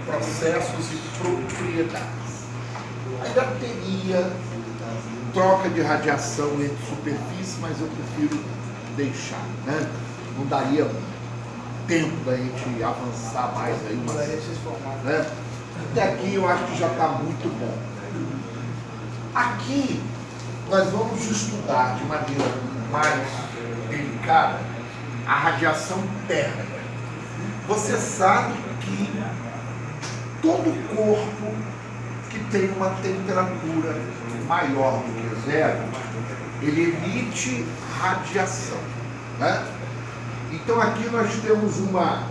processos e propriedades. Ainda teria troca de radiação entre superfície, mas eu prefiro deixar, né? Não daria tempo da gente avançar mais aí, mas, né? Até aqui eu acho que já está muito bom. Aqui nós vamos estudar de maneira mais delicada a radiação térmica. Você sabe que todo corpo que tem uma temperatura maior do que zero, ele emite radiação, né? Então aqui nós temos uma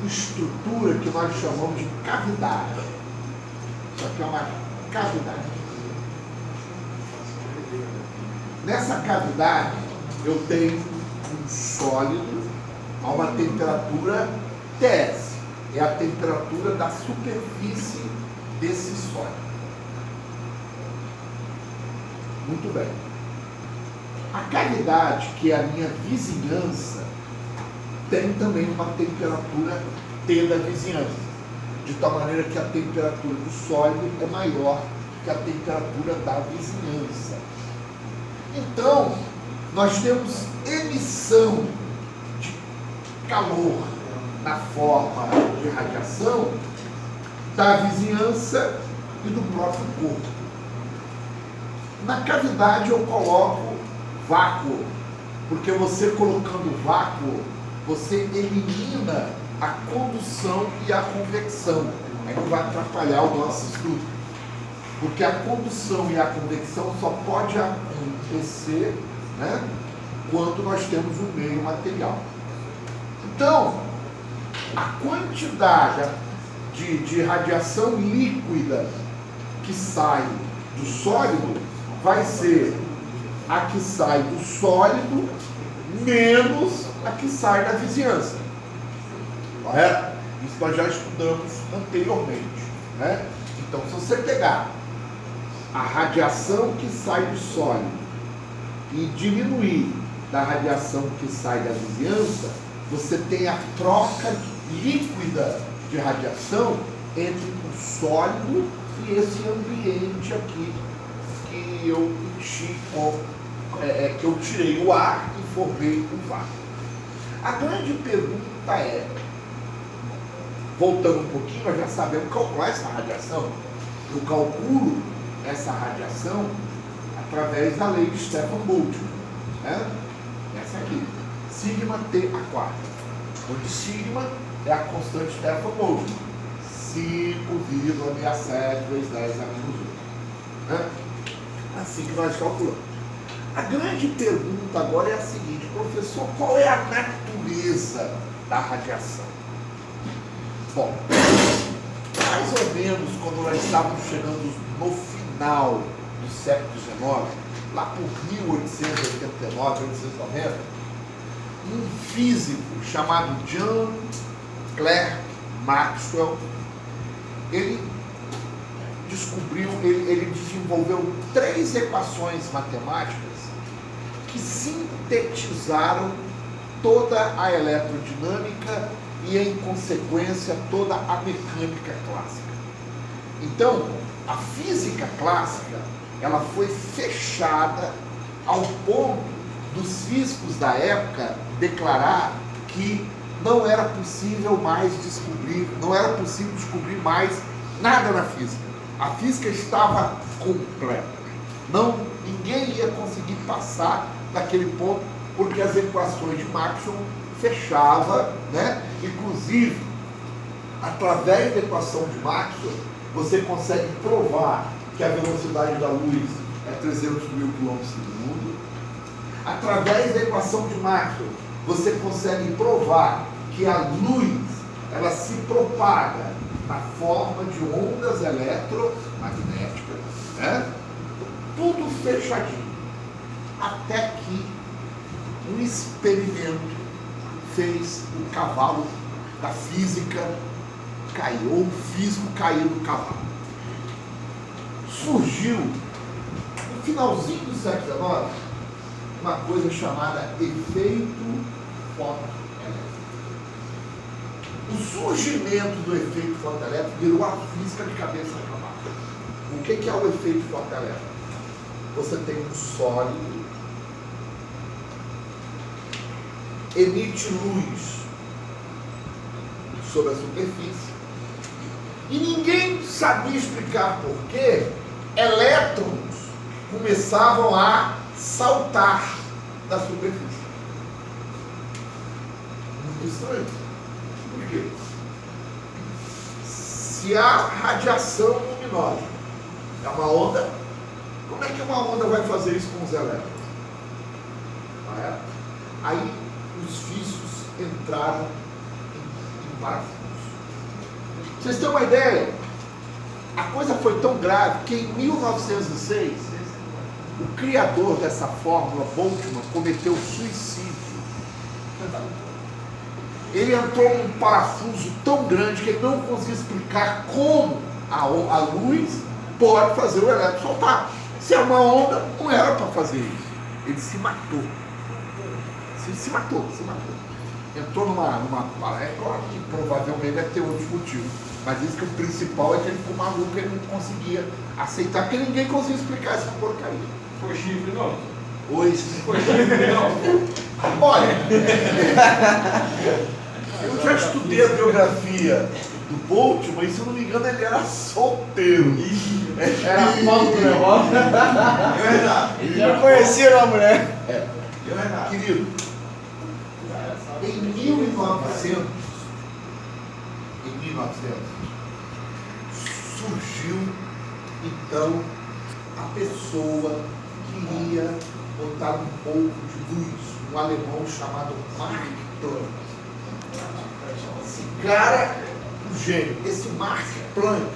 estrutura que nós chamamos de cavidade. Isso aqui é uma cavidade. Nessa cavidade eu tenho um sólido a uma temperatura TS, é a temperatura da superfície desse sólido. Muito bem. A cavidade, que é a minha vizinhança, tem também uma temperatura T da vizinhança, de tal maneira que a temperatura do sólido é maior que a temperatura da vizinhança. Então, nós temos emissão de calor na forma de radiação da vizinhança e do próprio corpo. Na cavidade eu coloco vácuo, porque você colocando vácuo, você elimina a condução e a convecção. Aí não vai atrapalhar o nosso estudo. Porque a condução e a convecção só pode acontecer, né, quando nós temos um meio material. Então, a quantidade de radiação líquida que sai do sólido vai ser a que sai do sólido menos a que sai da vizinhança. Correto? Isso nós já estudamos anteriormente, né? Então, se você pegar a radiação que sai do sólido e diminuir da radiação que sai da vizinhança, você tem a troca líquida de radiação entre o sólido e esse ambiente aqui que eu tirei o ar e formei o vácuo. A grande pergunta é, voltando um pouquinho, nós já sabemos calcular essa radiação. Eu calculo essa radiação através da lei de Stefan Boltzmann, né? Essa aqui, sigma T², onde sigma é a constante Stefan Boltzmann, 5,67 vezes 10 a menos 1, né? Assim que nós calculamos. A grande pergunta agora é a seguinte: professor, qual é a natureza da radiação? Bom, mais ou menos quando nós estávamos chegando no final do século XIX, lá por 1889, 1890, um físico chamado John Clerk Maxwell, ele desenvolveu 3 equações matemáticas que sintetizaram toda a elerodinâmica e, em consequência, toda a mecânica clássica. Então, a física clássica, ela foi fechada ao ponto dos físicos da época declarar que não era possível descobrir mais nada na física. A física estava completa. Ninguém ia conseguir passar daquele ponto, porque as equações de Maxwell fechavam, né? Inclusive, através da equação de Maxwell, você consegue provar que a velocidade da luz é 300 mil quilômetros por segundo. Através da equação de Maxwell, você consegue provar que a luz, ela se propaga na forma de ondas eletromagnéticas, né? Tudo fechadinho. Até que um experimento fez o cavalo da física cair, ou o físico cair do cavalo. Surgiu, no finalzinho do século XIX, uma coisa chamada efeito fotoelétrico. o surgimento do efeito fotoelétrico virou a física de cabeça para baixo. O que é o efeito fotoelétrico? Você tem um sólido, emite luz sobre a superfície, e ninguém sabia explicar por que elétrons começavam a saltar da superfície. Muito estranho. Por quê? Se a radiação luminosa é uma onda, como é que uma onda vai fazer isso com os elétrons? Não é? Aí os vícios entraram em parafuso. Vocês têm uma ideia? A coisa foi tão grave que em 1906 o criador dessa fórmula, Boltzmann, cometeu suicídio. Ele entrou num parafuso tão grande que ele não conseguia explicar como a luz pode fazer o elétron soltar. Se é uma onda, não era para fazer isso. Ele se matou. Se matou. Entrou numa é claro que provavelmente deve ter outros motivos. Mas diz que o principal é que ele ficou maluco, ele não conseguia aceitar, porque ninguém conseguia explicar essa porcaria. Foi chifre, não? Oi, Foi chifre, não? Olha, eu já estudei a biografia do Boltzmann, e se eu não me engano ele era solteiro. Era a foto do negócio. Eu, Renato. Eu conhecia uma mulher. Eu, Renato. Querido, em 1900 surgiu então a pessoa que ia botar um pouco de luz, um alemão chamado Mark Planck. Esse cara, um gênio, esse Mark Planck,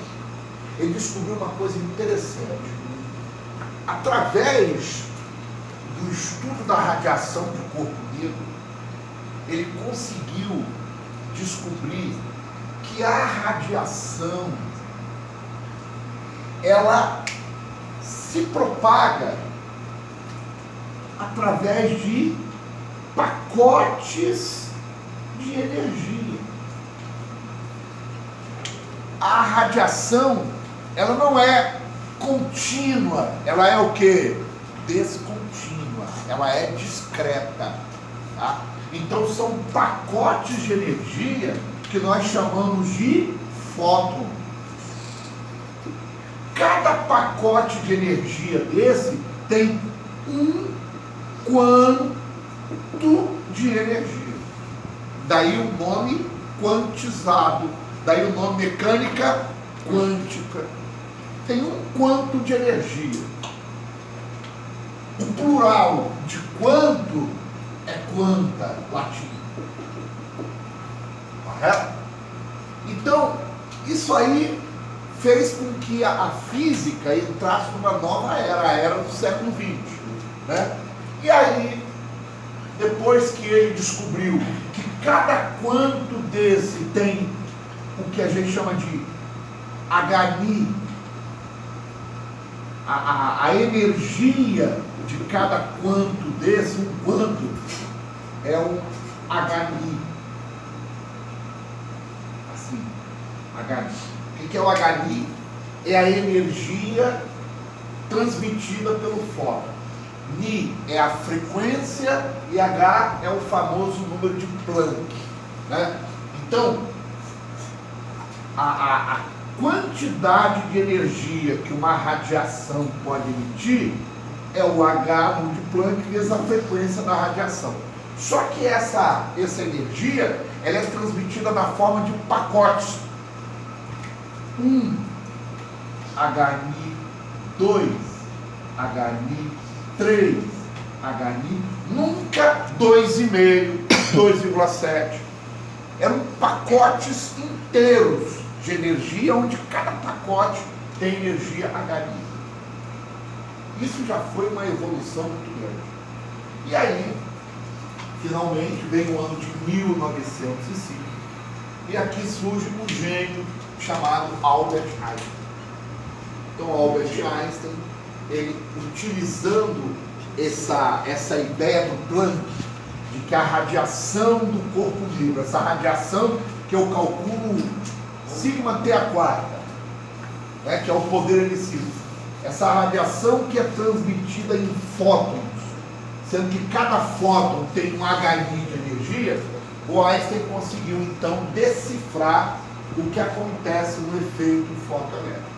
ele descobriu uma coisa interessante. Através do estudo da radiação do corpo negro, ele conseguiu descobrir que a radiação ela se propaga através de pacotes de energia. A radiação ela não é contínua, ela é o quê? Descontínua, ela é discreta, tá? Então são pacotes de energia que nós chamamos de fóton. Cada pacote de energia desse tem um quanto de energia. Daí o nome quantizado, daí o nome mecânica quântica. Tem um quanto de energia. O plural de quanto é quanta, latim. Correto? Então, isso aí fez com que a física entrasse numa nova era, a era do século XX. Né? E aí, depois que ele descobriu que cada quanto desse tem o que a gente chama de HNI, a energia de cada quanto desse, um quanto é um HNI. Assim, HNI. O que é o HNI? É a energia transmitida pelo fóton. Ni é a frequência e H é o famoso número de Planck. Né? Então, a quantidade de energia que uma radiação pode emitir é o H, número de Planck, vezes a frequência da radiação. Só que essa energia ela é transmitida na forma de pacotes. 1 HNI, 2 HNI, 3 HNI, nunca 2,5, 2,7. Eram pacotes inteiros de energia, onde cada pacote tem energia HNI. Isso já foi uma evolução muito grande. E aí, finalmente, vem o ano de 1905, e aqui surge um gênio chamado Albert Einstein. Então, Albert Einstein, ele utilizando essa ideia do Planck, de que a radiação do corpo negro, essa radiação que que eu calculo sigma T a quarta, né, que é o poder emissível. Essa radiação que é transmitida em fótons, sendo que cada fóton tem um HI de energia, o Einstein conseguiu então decifrar o que acontece no efeito fotoelétrico.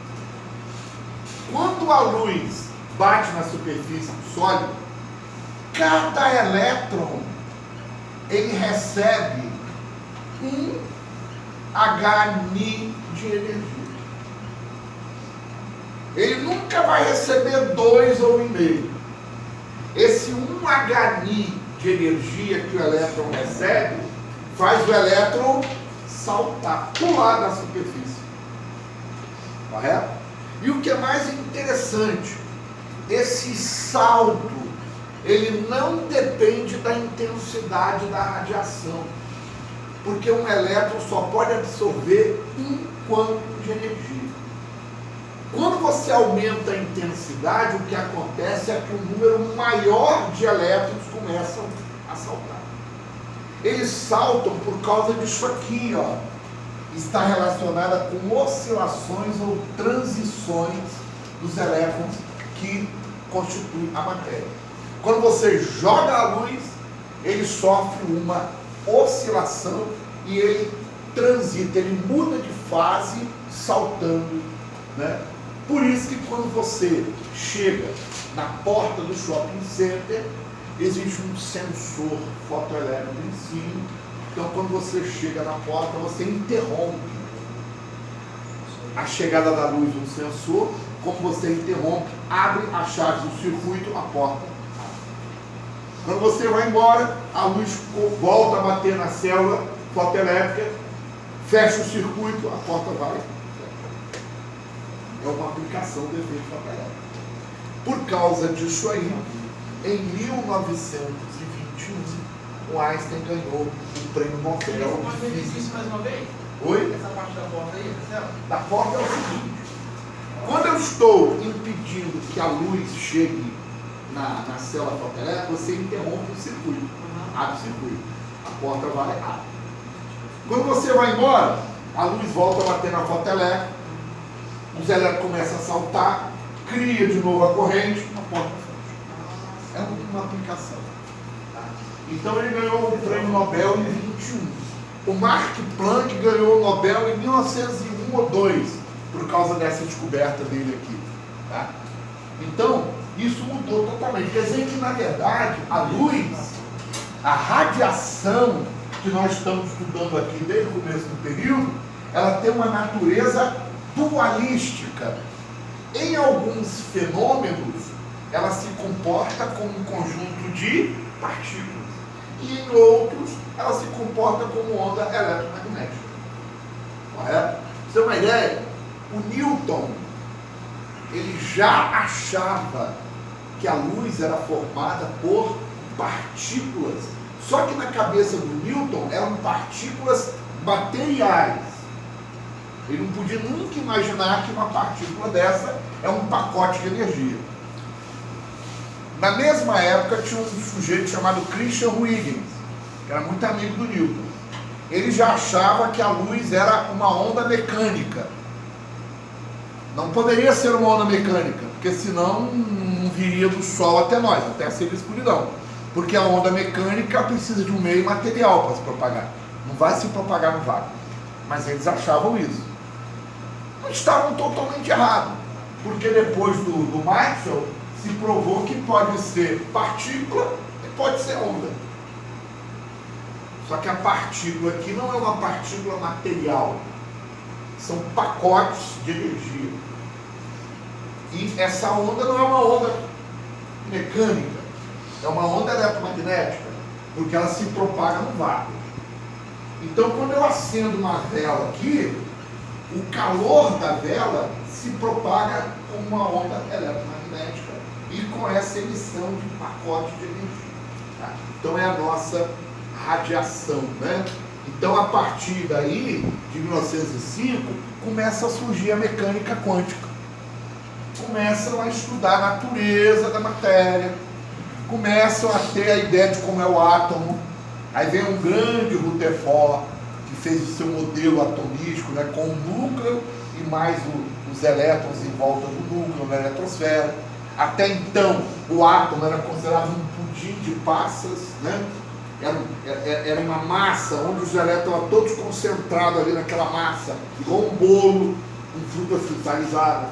Quando a luz bate na superfície do sólido, cada elétron ele recebe um HNI de energia. Ele nunca vai receber 2 ou 1,5. Esse 1 HNI de energia que o elétron recebe faz o elétron saltar, pular da superfície. Correto? E o que é mais interessante, esse salto, ele não depende da intensidade da radiação, porque um elétron só pode absorver um quanto de energia. Quando você aumenta a intensidade, o que acontece é que um número maior de elétrons começam a saltar. Eles saltam por causa disso aqui, ó. Está relacionada com oscilações ou transições dos elétrons que constituem a matéria. Quando você joga a luz, ele sofre uma oscilação e ele transita, ele muda de fase saltando, né? Por isso que quando você chega na porta do shopping center, existe um sensor fotoelétrico em cima. Então quando você chega na porta, você interrompe a chegada da luz no sensor. Como você interrompe, abre a chave do circuito, a porta abre. Quando você vai embora, a luz volta a bater na célula fotoelétrica, fecha o circuito, a porta vai. É uma aplicação do efeito fotoelétrico. Por causa disso aí, em 1921, o Einstein ganhou o prêmio Nobel de Física. Mais uma vez? Oi? Essa parte da porta aí, Marcelo? Da porta é o seguinte: quando eu estou impedindo que a luz chegue na célula fotoelétrica, você interrompe o circuito, abre o circuito, a porta vai, abre. Quando você vai embora, a luz volta a bater na fotoelétrica, os elétrons começam a saltar, cria de novo a corrente, a porta fecha. É uma aplicação. Tá? Então ele ganhou o prêmio Nobel em 21. O Mark Planck ganhou o Nobel em 1901 ou 2, por causa dessa descoberta dele aqui. Tá? Então, isso mudou totalmente. Quer dizer que, na verdade, a luz, a radiação que nós estamos estudando aqui desde o começo do período, ela tem uma natureza dualística. Em alguns fenômenos, ela se comporta como um conjunto de partículas. E em outros, ela se comporta como onda eletromagnética. Correto? Pra você ter uma ideia, o Newton, ele já achava que a luz era formada por partículas. Só que na cabeça do Newton eram partículas materiais. Ele não podia nunca imaginar que uma partícula dessa é um pacote de energia. Na mesma época tinha um sujeito chamado Christian Huygens, que era muito amigo do Newton. Ele já achava que a luz era uma onda mecânica. Não poderia ser uma onda mecânica, porque senão não viria do Sol até nós, até ser escuridão. Porque a onda mecânica precisa de um meio material para se propagar. Não vai se propagar no vácuo. Mas eles achavam isso. Não estavam totalmente errados, porque depois do Maxwell se provou que pode ser partícula e pode ser onda. Só que a partícula aqui não é uma partícula material, são pacotes de energia. E essa onda não é uma onda mecânica, é uma onda eletromagnética, porque ela se propaga no vácuo. Então, quando eu acendo uma vela aqui, o calor da vela se propaga como uma onda eletromagnética e com essa emissão de pacote de energia. Tá? Então, é a nossa radiação, né? Então, a partir daí, de 1905, começa a surgir a mecânica quântica. Começam a estudar a natureza da matéria, começam a ter a ideia de como é o átomo. Aí vem um grande Rutherford, que fez o seu modelo atomístico, né, com o núcleo e mais os elétrons em volta do núcleo, na eletrosfera. Até então, o átomo era considerado um pudim de passas, né? Era uma massa onde os elétrons estavam todos concentrados ali naquela massa, igual um bolo, com fruta cristalizada.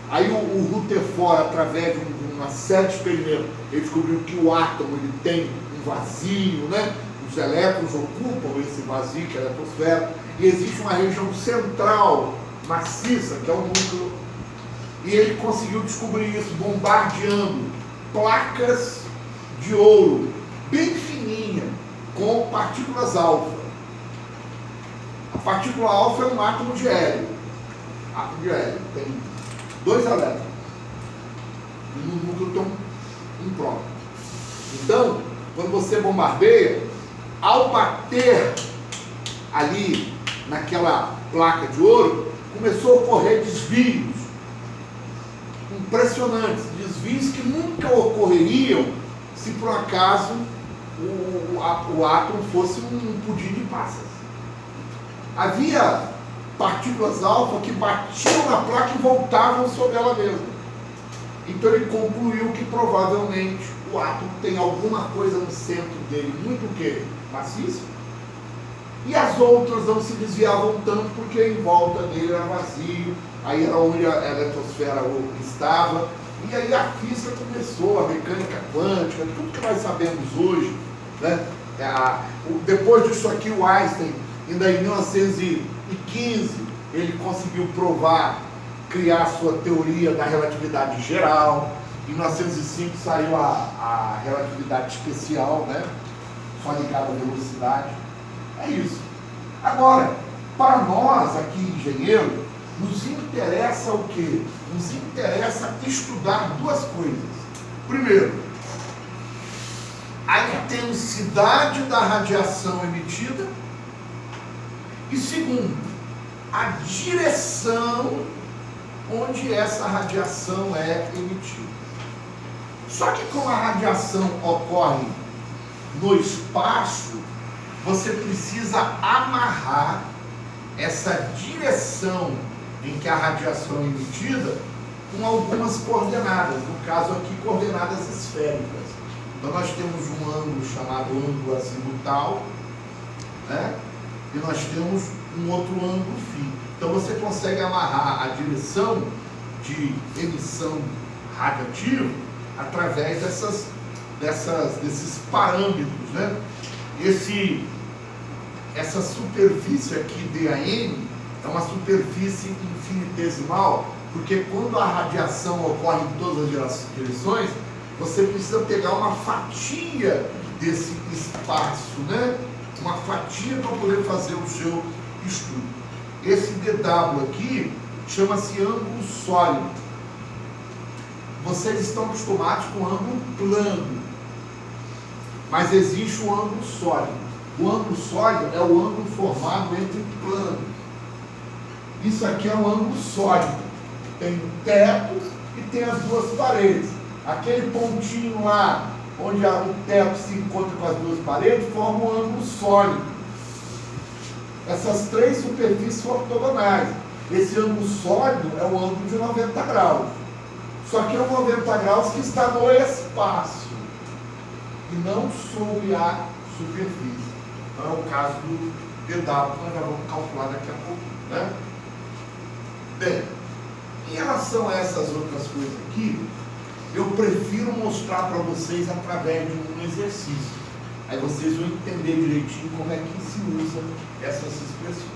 Aí o Rutherford, através de uma série de experimentos, ele descobriu que o átomo ele tem um vazio, né? Os elétrons ocupam esse vazio, que é a eletrosfera, e existe uma região central, maciça, que é o núcleo. E ele conseguiu descobrir isso bombardeando placas de ouro, bem fininha, com partículas alfa. A partícula alfa é um átomo de hélio. Átomo de hélio tem 2 elétrons. E no núcleo tem um próton. Então, quando você bombardeia, ao bater ali naquela placa de ouro, começou a ocorrer desvios impressionantes, desvios que nunca ocorreriam se por acaso o átomo fosse um pudim de passas. Havia partículas alfa que batiam na placa e voltavam sobre ela mesma. Então ele concluiu que provavelmente o átomo tem alguma coisa no centro dele, muito o quê? Maciço. E as outras não se desviavam tanto porque em volta dele era vazio, aí era onde a eletrosfera estava. E aí a física começou, a mecânica quântica, tudo que nós sabemos hoje, né? Depois disso aqui, o Einstein, ainda em 1915, ele conseguiu criar a sua teoria da relatividade geral. Em 1905 saiu a relatividade especial, né? Só ligada à velocidade. É isso. Agora, para nós aqui, engenheiros, nos interessa o quê? Nos interessa estudar 2 coisas. Primeiro, a intensidade da radiação emitida. E segundo, a direção onde essa radiação é emitida. Só que como a radiação ocorre no espaço, você precisa amarrar essa direção em que a radiação é emitida com algumas coordenadas, no caso aqui coordenadas esféricas. Então nós temos um ângulo chamado ângulo azimutal, né? E nós temos um outro ângulo φ. Então você consegue amarrar a direção de emissão radiativa através desses parâmetros, né? Essa superfície aqui, DAM, é uma superfície infinitesimal, porque quando a radiação ocorre em todas as direções, você precisa pegar uma fatia desse espaço, né? Uma fatia para poder fazer o seu estudo. Esse DW aqui chama-se ângulo sólido. Vocês estão acostumados com ângulo plano, mas existe o ângulo sólido. O ângulo sólido é o ângulo formado entre planos. Isso aqui é um ângulo sólido. Tem um teto e tem as 2 paredes. Aquele pontinho lá, onde o teto se encontra com as 2 paredes, forma um ângulo sólido. Essas 3 superfícies são ortogonais. Esse ângulo sólido é o ângulo de 90 graus. Só que é um 90 graus que está no espaço e não sobre a superfície. Então é o caso do DW, que nós já vamos calcular daqui a pouco, né? Bem, em relação a essas outras coisas aqui, eu prefiro mostrar para vocês através de um exercício. Aí vocês vão entender direitinho como é que se usa essas expressões.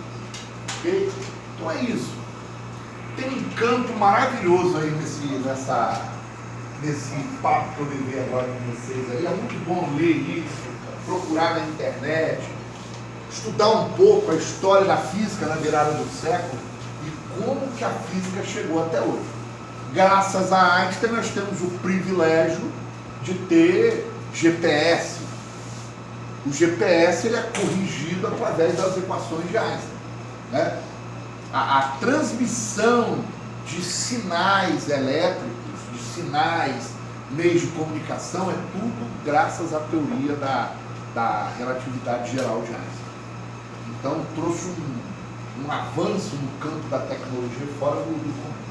Ok? Então é isso. Tem um campo maravilhoso aí nesse papo que eu levei agora com vocês aí. É muito bom ler isso, procurar na internet, estudar um pouco a história da física na virada do século e como que a física chegou até hoje. Graças a Einstein nós temos o privilégio de ter GPS. O GPS ele é corrigido através das equações de Einstein, né? A transmissão de sinais elétricos, de sinais, meios de comunicação, é tudo graças à teoria da relatividade geral de Einstein. Então trouxe um avanço no campo da tecnologia fora do comum.